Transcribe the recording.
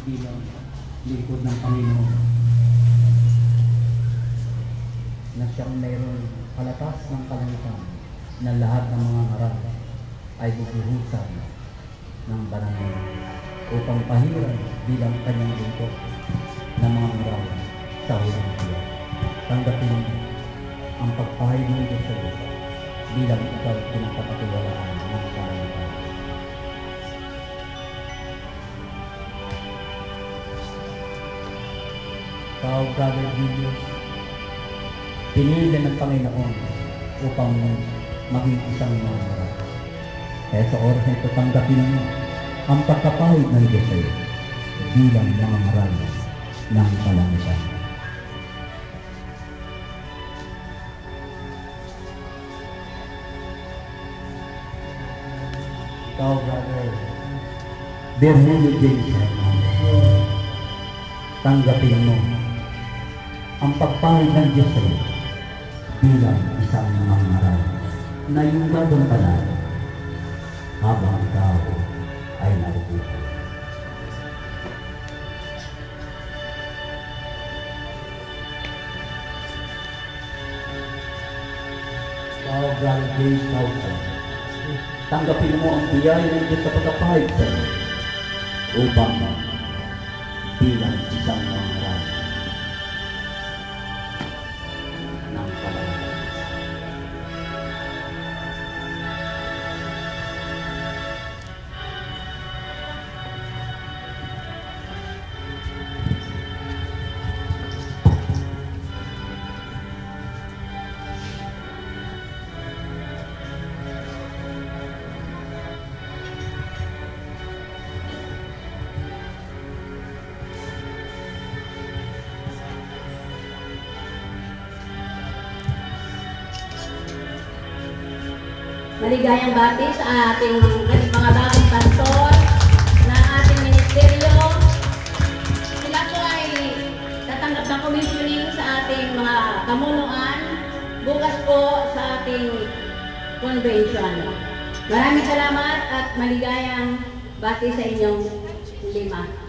bilang lingkod ng Panginoon na siyang mayroong palatas ng kalangitan na lahat ng mga ngaral ay bubuhusan ng banal upang pahiran bilang kanyang lingkod ng mga ngaral sa huling buwan. Tanggapin ang pagpahid ng Diyos sa iyo bilang ikaw pinagpapatiwalaan ng kalangitan. Ikaw, Brother Julius, pinili ng Panginoon upang maging isang mangaral. Kaya sa oras na ito, tanggapin mo ang pagkapahid ng Diyos sa iyo bilang mangaral ng kalangitan. Ikaw, Brother Virgilio James Hernandez, tanggapin mo ang pagpahid ng Diyos sa iyo bilang isang mangaral na iyong gagampanan habang ikaw ay nabubuhay. Ikaw, Brother James Hernandez, tanggapin mo ang biyaya ng Diyos sa pagkapahid sa iyo upang bilang isang mangaral ng kalangitan. Maligayang bati sa ating mga bagong pastor ng ating ministeryo. Sila po ay tatanggap ng commissioning sa ating mga kamunuan bukas po sa ating convention. Maraming salamat at maligayang bati sa inyong lima.